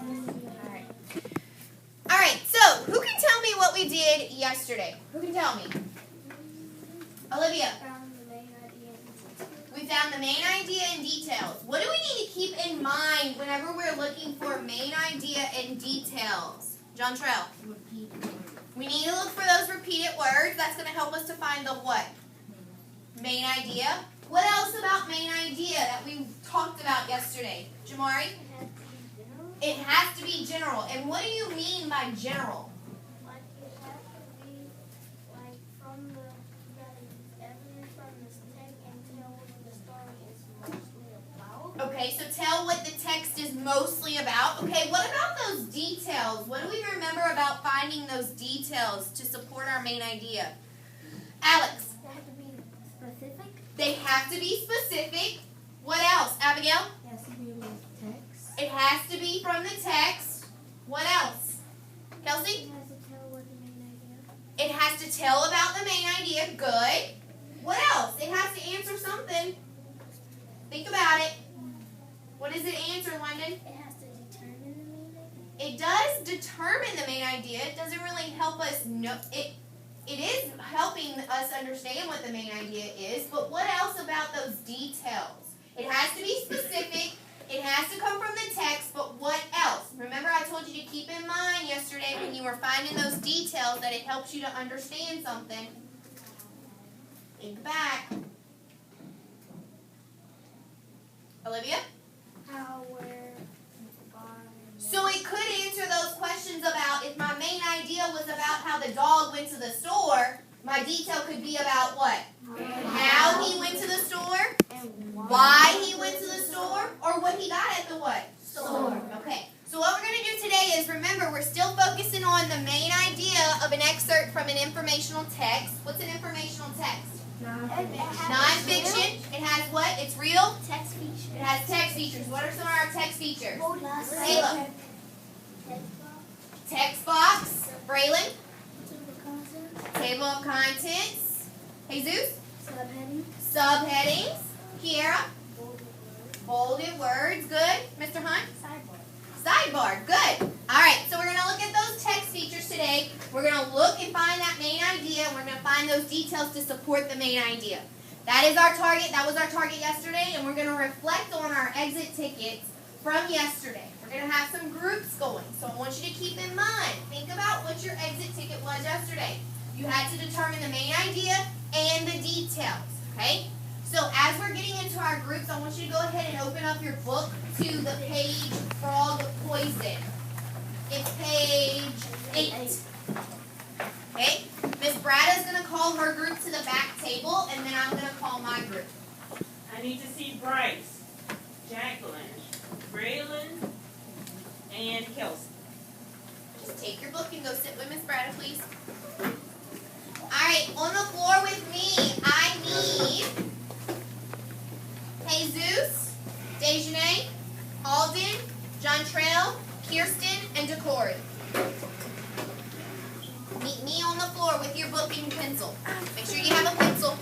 Alright. Alright, so who can tell me what we did yesterday? Who can tell me? Olivia. We found the main idea and details. What do we need to keep in mind whenever we're looking for main idea and details? John Trell. We need to look for those repeated words. That's going to help us to find the what? Main idea. What else about main idea that we talked about yesterday? Jamari? It has to be general. And what do you mean by general? Like it has to be like from the evidence from this text and tell what the story is mostly about. Okay, so tell what the text is mostly about. Okay, what about those details? What do we remember about finding those details to support our main idea? Alex? They have to be specific. They have to be specific. What else? Abigail? It has to be with text. It has to be from the text. What else? Kelsey? It has to tell what the main idea. It has to tell about the main idea. Good. What else? It has to answer something. Think about it. What does it answer, London? It has to determine the main idea. It does determine the main idea. It doesn't really help us know. It is helping us understand what the main idea is, but what else about those details? It has to be specific. It has to come from the text, but what else? Remember I told you to keep in mind yesterday when you were finding those details that it helps you to understand something. Think back. Olivia? How, where, why. So it could answer those questions about if my main idea was about how the dog went to the store, my detail could be about what? How he went to the store, why he went to the store, or what he got at the what? Store. Okay. So what we're going to do today is, remember, we're still focusing on the main idea of an excerpt from an informational text. What's an informational text? Non-fiction. It has what? It's real? Text features. It has text features. What are some of our text features? Caleb. Text box. Braylon. Content. Table of contents. Jesus. Subheading. Subheadings. Kiera. Bolded words. Good. Mr. Hunt. Sidebar. Good. All right. So we're going to look at those text features today. We're going to look and find that main idea. We're going to find those details to support the main idea. That is our target. That was our target yesterday, and we're going to reflect on our exit tickets from yesterday. We're going to have some groups going, so I want you to keep in mind, think about what your exit ticket was yesterday. You had to determine the main idea and the details, okay? So as we're getting into our groups, I want you to go ahead and open up your book to the page Frog Poison. It's page 8. Okay? Miss Brada's going to call her group to the back table, and then I'm going to call my group. I need to see Bryce, Jacqueline, Braylon, and Kelsey. Just take your book and go sit with Miss Brada, please. Alright, on the floor with me, I need Jesus, Dejanay, Alden, John Trail, Kirsten, and Decory. Meet me on the floor with your book and pencil. Make sure you have a pencil.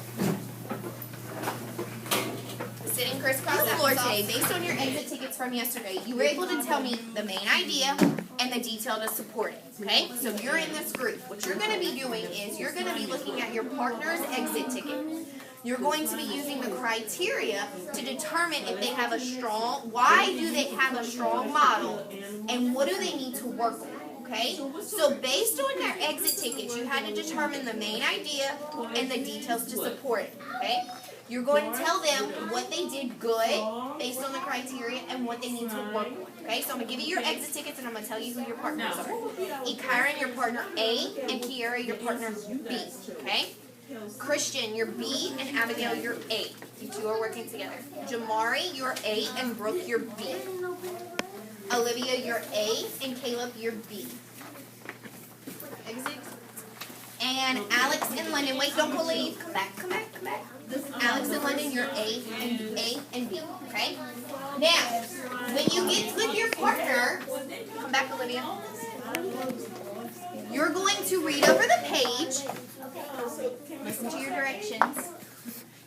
Sitting crisscross the floor today, based on your exit tickets from yesterday, you were able to tell me the main idea and the detail to support it. Okay? So you're in this group. What you're going to be doing is you're going to be looking at your partner's exit ticket. You're going to be using the criteria to determine if they have a strong, why do they have a strong model, and what do they need to work on. Okay? So based on their exit tickets, you had to determine the main idea and the details to support it. Okay? You're going to tell them what they did good based on the criteria and what they need to work on. Okay? So I'm going to give you your exit tickets and I'm going to tell you who your partners are. Ikaran, your partner A, and Kiara, your partner B. Okay? Christian, you're B, and Abigail, you're A. You two are working together. Jamari, you're A, and Brooke, you're B. Olivia, you're A, and Caleb, you're B. Exit. And Alex and London, wait, don't believe. Come back, come back, come back. Alex and London, you're A and B. Okay? Now, when you get with your partner, come back, Olivia. You're going to read over the page. Listen to your directions.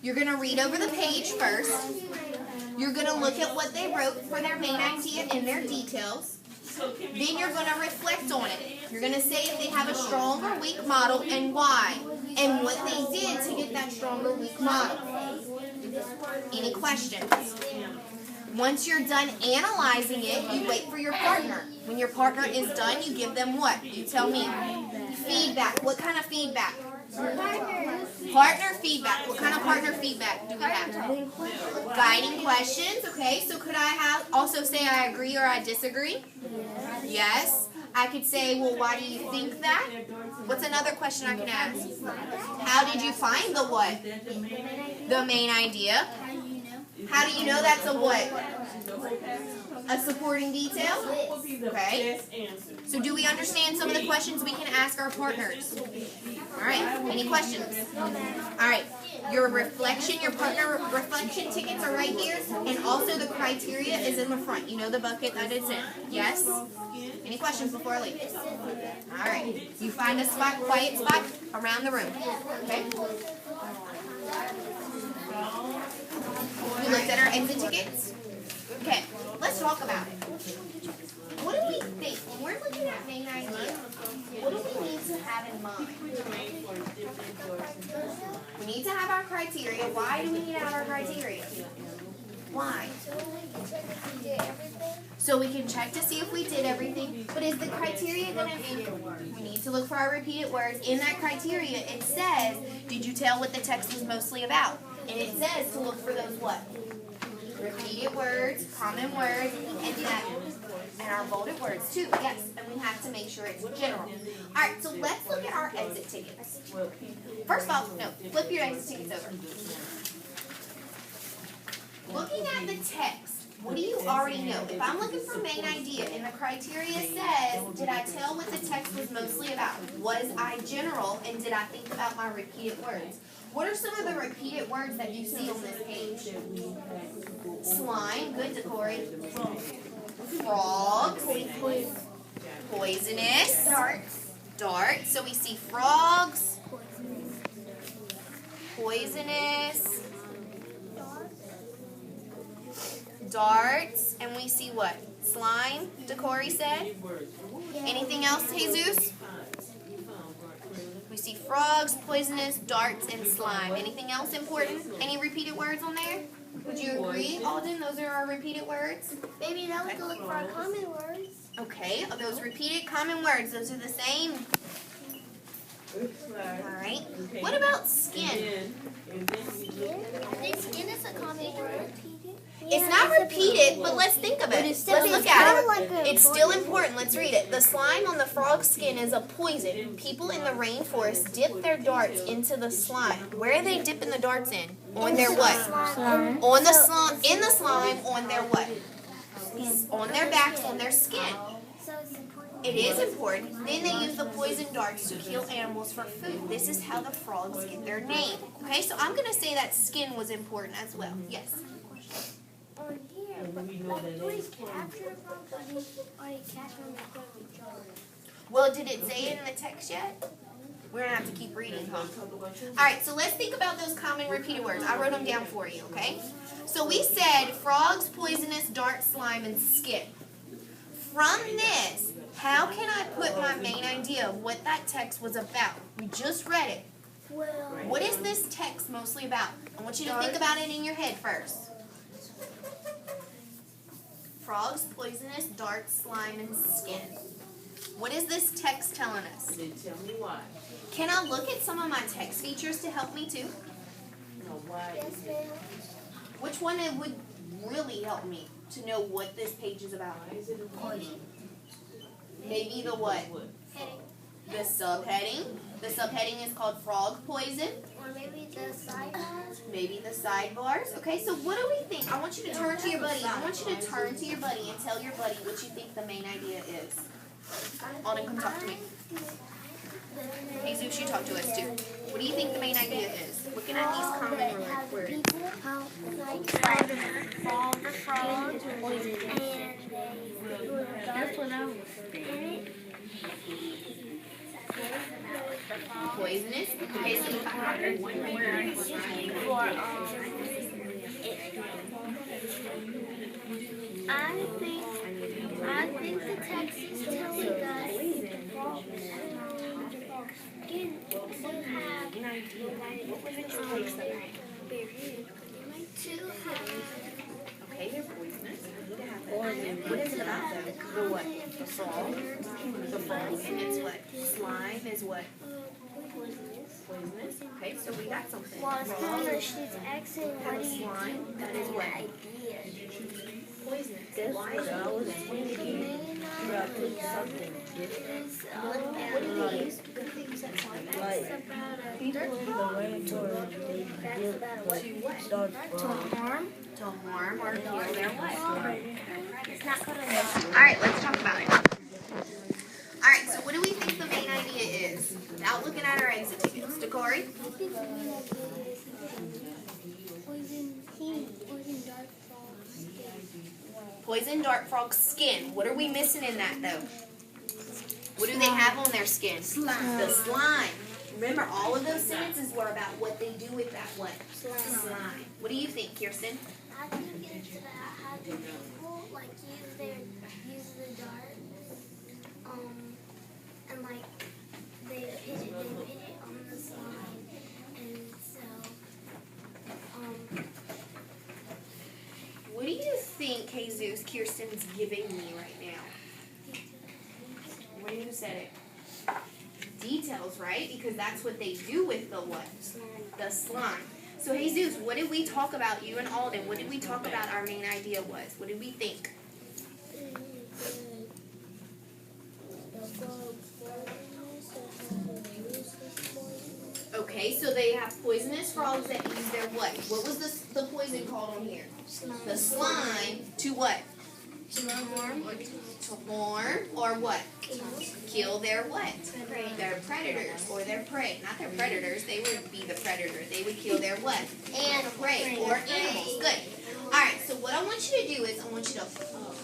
You're going to read over the page first. You're going to look at what they wrote for their main idea and their details. Then you're going to reflect on it. You're going to say if they have a strong or weak model and why, and what they did to get that strong or weak model. Any questions? Once you're done analyzing it, you wait for your partner. When your partner is done, you give them what? You tell me. Feedback. What kind of feedback? Partner feedback. What kind of partner feedback do we have? Guiding questions. Okay, so could I also say I agree or I disagree? Yes. I could say, well, why do you think that? What's another question I can ask? How did you find the what? The main idea. How do you know that's a what? A supporting detail? Okay. So do we understand some of the questions we can ask our partners? All right. Any questions? All right. Your reflection, your partner reflection tickets are right here, and also the criteria is in the front. You know the bucket that it's in. Yes? Any questions before I leave? All right. You find a spot, quiet spot around the room. Okay? We looked at our exit tickets. Okay, let's talk about it. What do we think? When we're looking at main idea, what do we need to have in mind? We need to have our criteria. Why do we need to have our criteria? Why? So we can check to see if we did everything. But is the criteria going to be? We need to look for our repeated words. In that criteria, it says, did you tell what the text was mostly about? And it says to look for those what? Repeated words, common words, and our bolded words too. Yes, and we have to make sure it's general. All right, so let's look at our exit tickets. First of all, no, flip your exit tickets over. Looking at the text, what do you already know? If I'm looking for main idea and the criteria says, did I tell what the text was mostly about? Was I general, and did I think about my repeated words? What are some of the repeated words that you see on this page? Slime, good, Corey. Frogs, poisonous, darts. So we see frogs, poisonous, darts, and we see what? Slime, Corey said. Anything else, Jesus? We see frogs, poisonous, darts, and slime. Anything else important? Any repeated words on there? Would you agree, Alden? Those are our repeated words? Maybe now we can look for our common words. Okay, those repeated common words, those are the same. Alright. What about skin? I think skin is a common word. It's not repeated, but let's think of it. Let's look at it. It's still important. Let's read it. The slime on the frog's skin is a poison. People in the rainforest dip their darts into the slime. Where are they dipping the darts in? On their what? On the slime. In the slime. On their what? On their backs. On their skin. It is important. Then they use the poison darts to kill animals for food. This is how the frogs get their name. Okay, so I'm going to say that skin was important as well. Yes. On here, but like, do we capture frogs or do we catch them before we jar? Well, did it say it in the text yet? We're going to have to keep reading, huh? Alright, so let's think about those common repeated words. I wrote them down for you, okay? So we said frogs, poisonous, dart, slime, and skin. From this, how can I put my main idea of what that text was about? We just read it. Well, What is this text mostly about? I want you to think about it in your head first. Frogs, poisonous, darts, slime, and skin. What is this text telling us? Then tell me why. Can I look at some of my text features to help me too? No, why? yes, ma'am. Which one would really help me to know what this page is about? Is it important? Maybe the what? Heading. The subheading. The subheading is called frog poison. Or maybe the sidebars. Maybe the sidebars. Okay, so what do we think? I want you to turn to your buddy. I want you to turn to your buddy and tell your buddy what you think the main idea is. Alden, come talk to me. Jesus, you talk to us too. What do you think the main idea is? Looking at these common words. People how like all the frogs and that's what I was thinking. Poisonous. Okay, so I think think the text is telling us the frog skin to have to have Okay, they're poisonous. What is it about them? The what? The frog? The frog. And it's what? Slime is what? Poisonous. Okay, so we got something. Well, it's telling us she's asking what do you slime. That is what? Poisonous. Why is it poisonous? What do they use? What do they use that slime as? To harm or kill their what? Alright, let's talk about it. Alright, so what do we think the main idea is? Without looking at our exit tickets. Dakari? Poison dart frog's skin. What are we missing in that though? What do they have on their skin? Slime. The slime. Remember, all of those sentences were about what they do with that what? Slime. What do you think, Kirsten? I think it's how do people like use the dart, and like they put it on the slime, and so What do you think, Jesus, Kirsten's giving me right now? What do you said it? Details, right? Because that's what they do with the what? The slime. So, Jesus, what did we talk about, you and Alden? What did we talk about our main idea was? What did we think? Okay, so they have poisonous frogs that use their what? What was the poison called on here? The slime to what? To harm or what? Kill their what? Their predators or their prey. Not their predators, they would be the predator. They would kill their what? And prey or animals. Good. Alright, so what I want you to do is I want you to,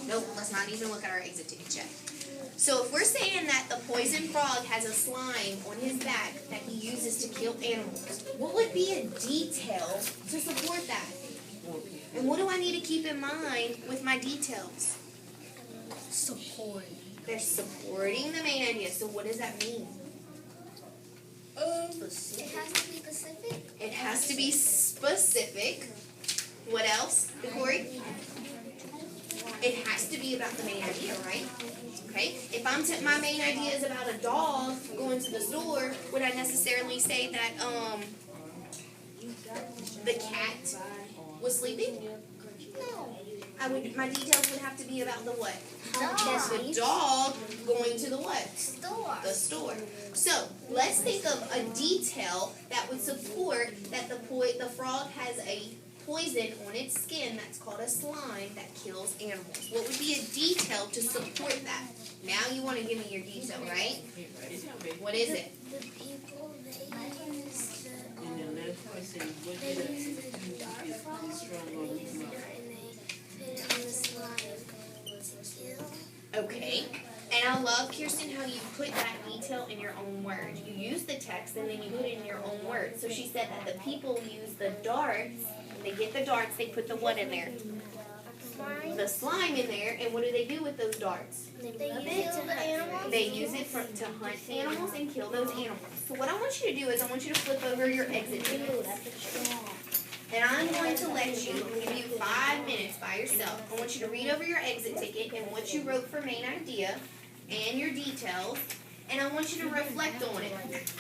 nope, let's not even look at our exit ticket check. So if we're saying that the poison frog has a slime on his back that he uses to kill animals, what would be a detail to support that? And what do I need to keep in mind with my details? support. They're supporting the main idea. So what does that mean? It has to be specific. It has to be specific. What else, Corey? It has to be about the main idea, right? Okay. If my main idea is about a dog going to the store, would I necessarily say that the cat was sleeping? No. My details would have to be about the what? The dog going to the what? Store. The store. So let's think of a detail that would support that the frog has a poison on its skin that's called a slime that kills animals. What would be a detail to support that? Now you want to give me your detail, right? What is it? The people, they use the dark frog and they put it on the slime to kill. Okay. And I love, Kirsten, how you put that detail in your own words. You use the text and then you put it in your own words. So she said that the people use the darts. They get the darts, they put the what in there? Slime. The slime in there, and what do they do with those darts? They use it to animals. They use it to hunt animals and kill those animals. So what I want you to do is I want you to flip over your exit tickets. And I'm going to let you, give you 5 minutes by yourself. I want you to read over your exit ticket and what you wrote for main idea and your details. And I want you to reflect on it.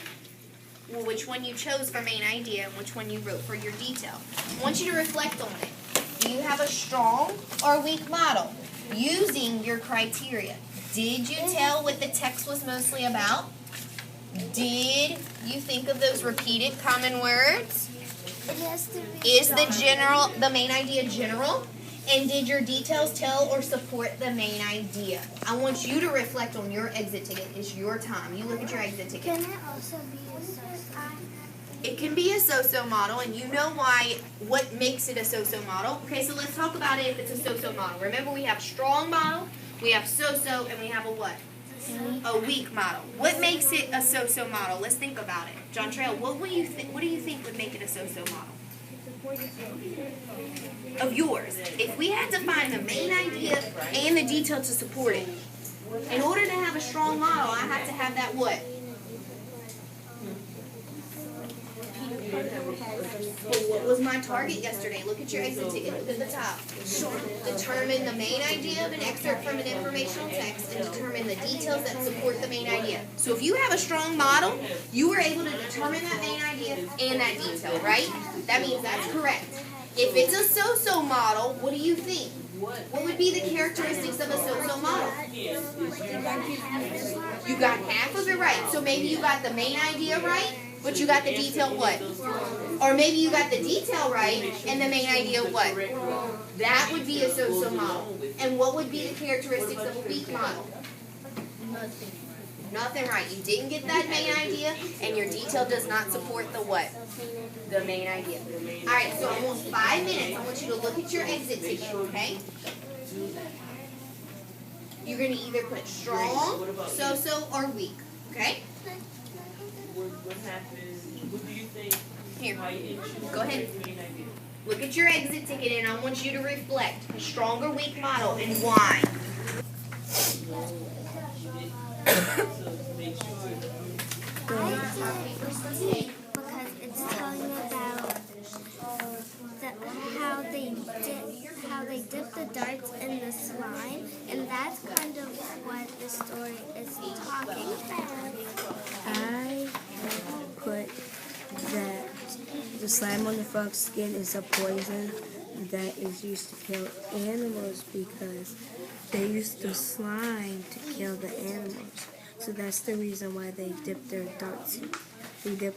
Well, which one you chose for main idea and which one you wrote for your detail. I want you to reflect on it. Do you have a strong or weak model? Using your criteria. Did you tell what the text was mostly about? Did you think of those repeated common words? It has to be. Is the main idea general? And did your details tell or support the main idea? I want you to reflect on your exit ticket. It's your time. You look at your exit ticket. Can it also be a so-so? It can be a so-so model, and you know what makes it a so-so model. Okay, so let's talk about it if it's a so-so model. Remember, we have strong model, we have so-so, and we have a what? A weak model. What makes it a so-so model? Let's think about it. John Trail, what do you think would make it a so-so model? Of yours. If we had to find the main idea and the detail to support it, In order to have a strong model, I have to have that what? Well, what was my target yesterday? Look at your exit ticket. Look at the top. Determine the main idea of an excerpt from an informational text and determine the details that support the main idea. So if you have a strong model, you were able to determine that main idea and that detail, right? That means that's correct. If it's a so-so model, what do you think? What would be the characteristics of a so-so model? You got half of it right. So maybe you got the main idea right, but you got the detail what? Or maybe you got the detail right and the main idea what? That would be a so-so model. And what would be the characteristics of a weak model? Nothing right. You didn't get that main idea and your detail does not support the what? The main idea. Alright, so I want 5 minutes. I want you to look at your exit ticket, okay? You're going to either put strong, so-so, or weak, okay? What happened? What do you think? Here, go ahead. Look at your exit ticket and I want you to reflect a strong or weak model and why. Because it's telling about how they dip the darts in the slime, and that's kind of what the story is talking about. I put that the slime on the frog's skin is a poison that is used to kill animals because they use the slime to kill the animals. So that's the reason why they dip their darts in. They dip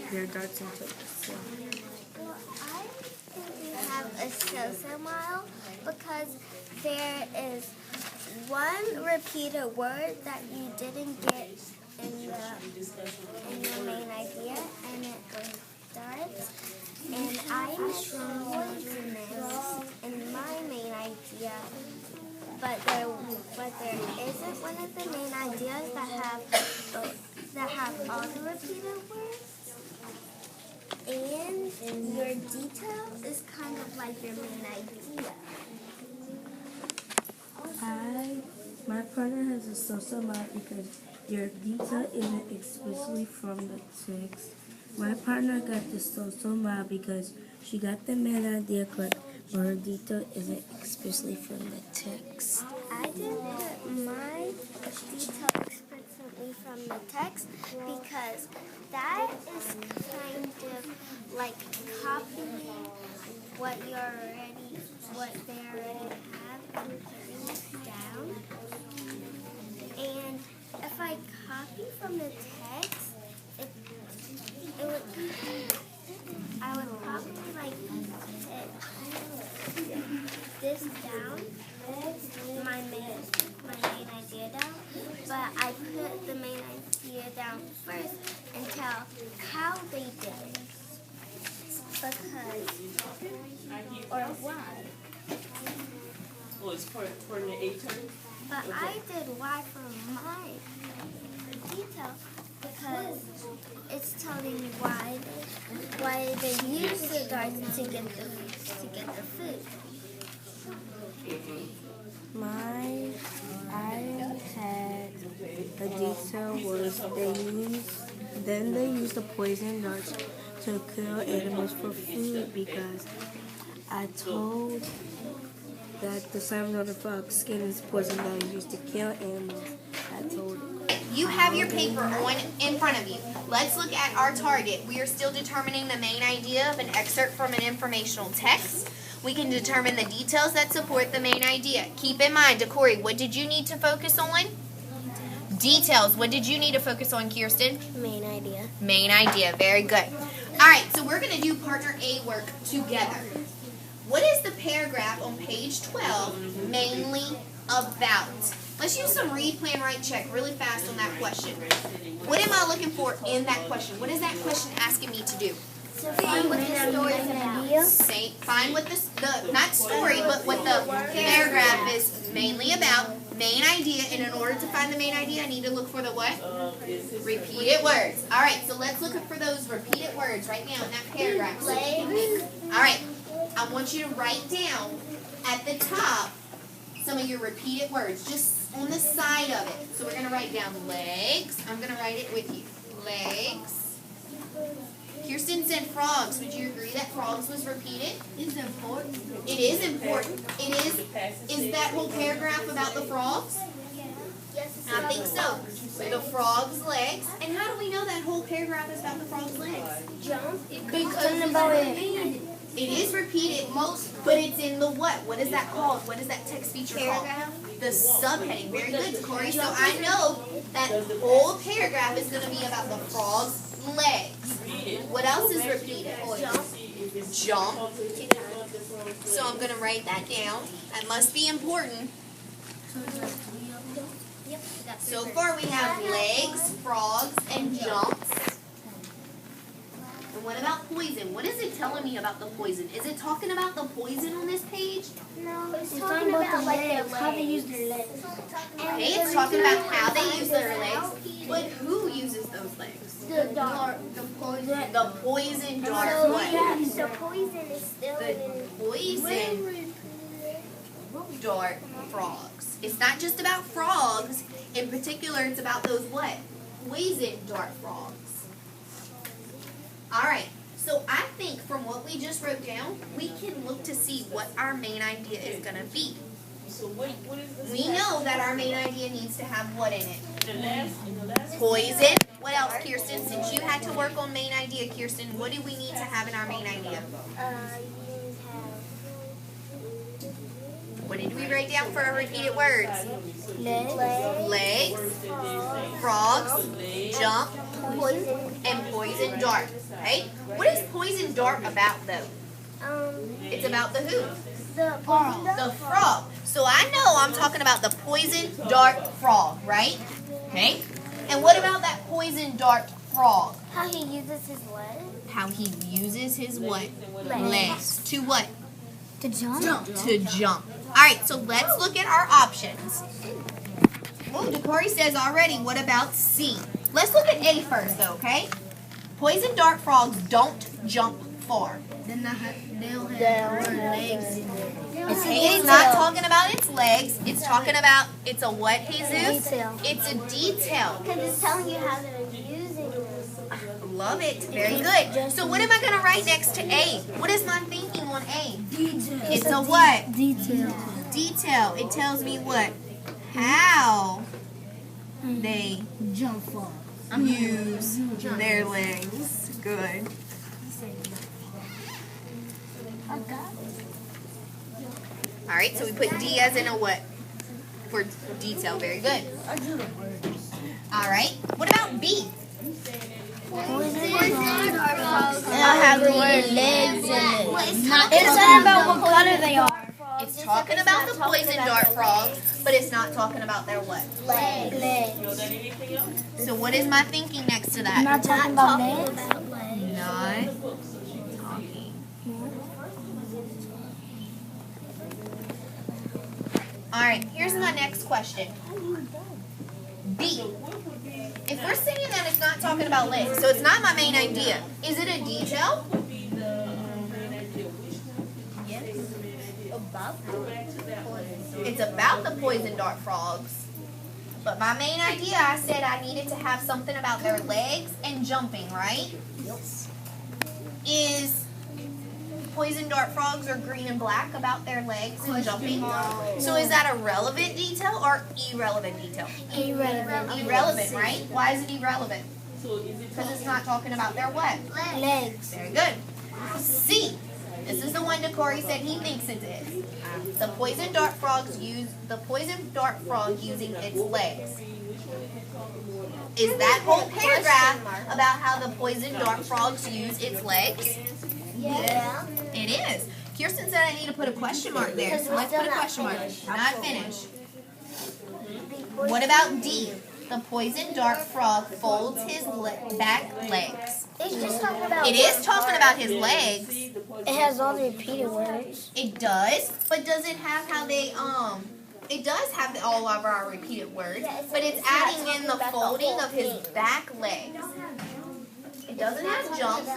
their darts into the slime. Well, I think we have a so-so model because there is one repeated word that you didn't get in your main idea, and it was darts. And I'm poisonous in my main idea, but there isn't one of the main ideas that have all the repeated words. And your detail is kind of like your main idea. My partner has a so-so mod because your detail isn't explicitly from the text. My partner got the so-so mod because she got the main idea correct, but her detail isn't explicitly from the text. I didn't put my detail explicitly from the text because that is kind of like copying what they already have and putting it down. And if I copy from the text, I would probably like put this down, my main idea down, but I put the main idea down first and tell how they did it. Because, or why. Oh, it's for the 8 turn? But I did why for my detail because it's telling me why they use the darts to get the food. I had a detail was they use the poison darts to kill animals for food because I told that the slime on the frog's skin is poison that is used to kill animals. I told it. You have your paper on in front of you. Let's look at our target. We are still determining the main idea of an excerpt from an informational text. We can determine the details that support the main idea. Keep in mind, Corey, what did you need to focus on? Details. What did you need to focus on, Kirsten? Main idea. Main idea. Very good. All right, so we're going to do partner A work together. What is the paragraph on page 12 mainly about? Let's use some read, plan, write, check really fast on that question. What am I looking for in that question? What is that question asking me to do? So find what the story is about. Find what the not story, but what the paragraph is mainly about. Main idea, and in order to find the main idea, I need to look for the what? Repeated words. All right, so let's look for those repeated words right now in that paragraph. So all right, I want you to write down at the top some of your repeated words, just on the side of it. So we're going to write down legs. I'm going to write it with you. Legs. Kirsten said frogs. Would you agree that frogs was repeated? It's important. It is important. It is. Is that whole paragraph about the frogs? Yes, I think so. The frog's legs. And how do we know that whole paragraph is about the frog's legs? Jump. Because it is repeated most, but it's in the what? What is that called? What is that text feature called? The subheading. Very good, Corey. So I know that whole paragraph is going to be about the frog's legs. What else is repeated? Jump. So I'm going to write that down. That must be important. So far we have legs, frogs, and jumps. And what about poison? What is it telling me about the poison? Is it talking about the poison on this page? No, it's talking about like how they use their legs. Okay, it's talking about how they use their legs. But who uses those legs? The poison. The poison dart. So What? the poison is still The in. poison dart frogs. It's not just about frogs. In particular, it's about those what? Poison dart frogs. Alright, so I think from what we just wrote down, we can look to see what our main idea is going to be. So what is this? We know that our main idea needs to have what in it? The last Poison. What else, Kirsten? Since you had to work on main idea, Kirsten, what do we need to have in our main idea? What did we write down for our repeated words? Legs, frogs, jump, and poison dart. Okay? What is poison dart about though? It's about the who? The frog. So I know I'm talking about the poison dart frog, right? Okay? And what about that poison dart frog? How he uses his legs. How he uses his what? Legs. Legs. To what? To jump. To jump. Alright, so let's look at our options. Oh, Decory says already, what about C? Let's look at A first though, okay? Poison dart frogs don't jump far. They don't have legs in there. Okay, it's not talking about its legs. It's talking about, it's a what, Jesus? Detail. It's a detail. Because it's telling you how they're using them. Love it. Very good. So what am I going to write next to A? What is my thinking on A? Detail. It's a what? Detail. Detail. It tells me what? How they Jump far. use their legs. Good. Alright, so we put D as in a what? For detail. Very good. Alright, what about B? Have the word legs in it. It's talking about what color they are. It's talking about the poison dart frog, but it's not talking about their what? Legs. So what is my thinking next to that? Not talking about legs. Not talking. Alright, here's my next question. B. If we're saying that it's not talking about legs, so it's not my main idea, is it a detail? It's about the poison dart frogs. But my main idea, I said I needed to have something about their legs and jumping, right? Is poison dart frogs are green and black about their legs and jumping? So is that a relevant detail or irrelevant detail? Irrelevant. Irrelevant, right? Why is it irrelevant? Because it's not talking about their what? Legs. Very good. C. This is the one Decory said he thinks it is. The poison dart frogs use the poison dart frog using its legs. Is that whole paragraph about how the poison dart frogs use its legs? Yeah. It is. Kirsten said I need to put a question mark there. So let's put a question mark. Not finished. What about D? The poison dart frog folds his back legs. It's just talking about. It is talking about his legs. It has all the repeated words. It does, but does it have how they It does have all of our repeated words, but it's adding in the folding of his back legs. It doesn't have jumps.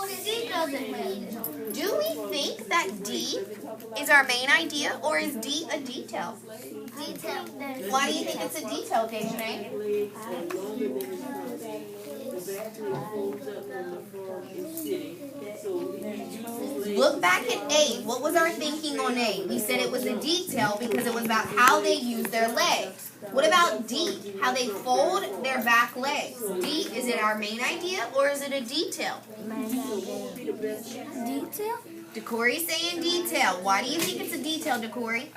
C doesn't need. Do we think that D is our main idea, or is D a detail? Detail. Why do you think it's a detail, Dejanay? Look back at A. What was our thinking on A? We said it was a detail because it was about how they use their legs. What about D? How they fold their back legs. D, is it our main idea or is it a detail? Detail? DeCorey's saying detail. Why do you think it's a detail, DeCorey?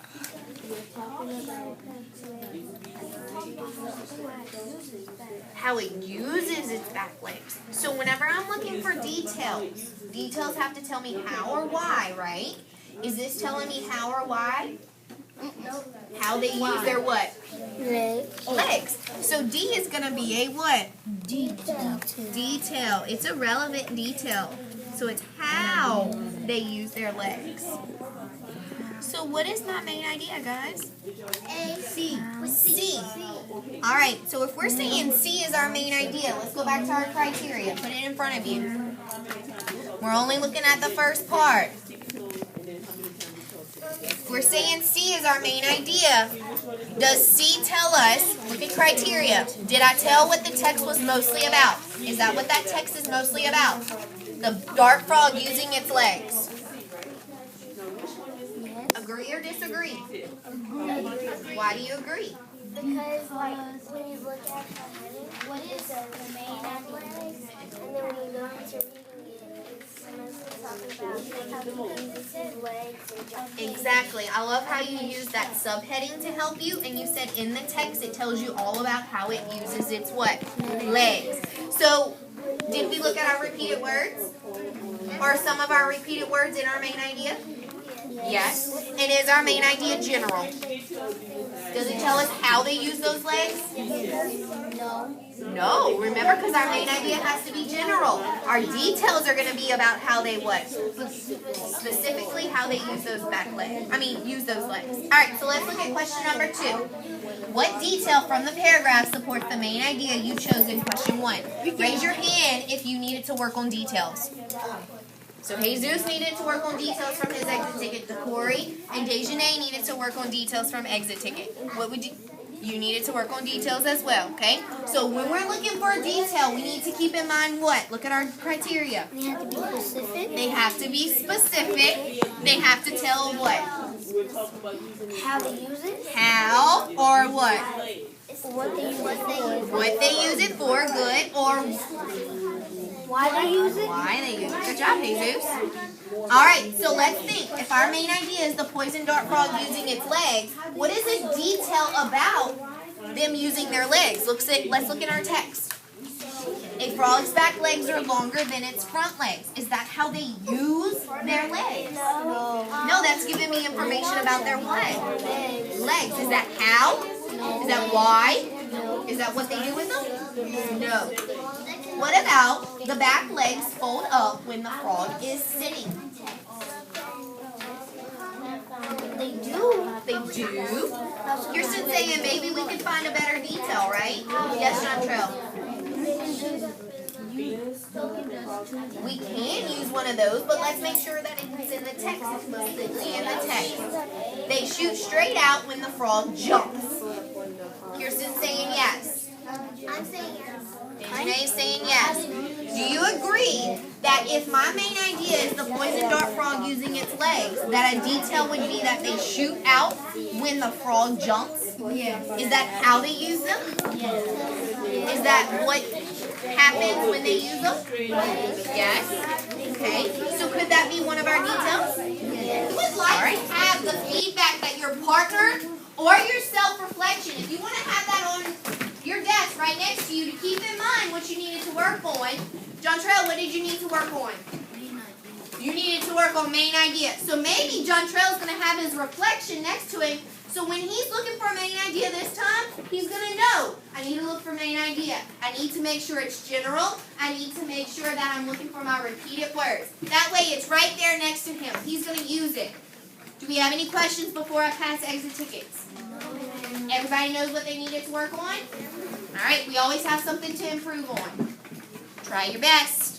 How it uses its back legs. So whenever I'm looking for details, details have to tell me how or why, right? Is this telling me how or why? How they use their what? Legs. So D is going to be a what? Detail. Detail. It's a relevant detail. So it's how they use their legs. So what is my main idea, guys? C. C. All right, so if we're saying C is our main idea, let's go back to our criteria. Put it in front of you. We're only looking at the first part. If we're saying C is our main idea, does C tell us, look at criteria, did I tell what the text was mostly about? Is that what that text is mostly about? The dark frog using its legs. Agree or disagree? Why do you agree? Because when you look at the heading, what is the main legs, and then when you go into reading it, it's mostly talking about how he uses legs and jumping. Exactly. I love how you use that subheading to help you, and you said in the text it tells you all about how it uses its what? Legs. So, did we look at our repeated words? Are some of our repeated words in our main idea? Yes. And is our main idea general? Does it tell us how they use those legs? No. No. Remember, because our main idea has to be general. Our details are going to be about how they what? Specifically how they use those back legs. Use those legs. All right, so let's look at question number 2. What detail from the paragraph supports the main idea you chose in question 1? Raise your hand if you needed to work on details. So Jesus needed to work on details from his exit ticket. DeCorey and Dejanay needed to work on details from exit ticket. What would you needed to work on details as well, okay? So when we're looking for a detail, we need to keep in mind what? Look at our criteria. They have to be specific. They have to be specific. They have to tell what? How they use it. How or what? What they use it for. What they use it for, good, or Why they use it. why they use it. Good job, Jesus. Alright, so let's think. If our main idea is the poison dart frog using its legs, what is a detail about them using their legs? Let's look at our text. A frog's back legs are longer than its front legs. Is that how they use their legs? No, that's giving me information about their what? Legs. Is that how? Is that why? Is that what they do with them? No. What about the back legs fold up when the frog is sitting? They do. They do. Kirsten's saying maybe we could find a better detail, right? Yes, Chantrell. We can use one of those, but let's make sure that it's in the text, explicitly in the text. They shoot straight out when the frog jumps. Kirsten's saying yes. I'm saying yes. Dejanay's saying yes. Do you agree that if my main idea is the poison dart frog using its legs, that a detail would be that they shoot out when the frog jumps? Yes. Is that how they use them? Yes. Is that what happens when they use them? Yes. Okay. So could that be one of our details? You would like to have the feedback that your partner or your self-reflection, if you want to have that on your desk right next to you to keep in mind what you needed to work on. John Trail, what did you need to work on? You needed to work on main idea. So maybe John Trail's going to have his reflection next to him. So when he's looking for a main idea this time, he's going to know, I need to look for main idea. I need to make sure it's general. I need to make sure that I'm looking for my repeated words. That way it's right there next to him. He's going to use it. Do we have any questions before I pass exit tickets? Everybody knows what they needed to work on? All right, we always have something to improve on. Try your best.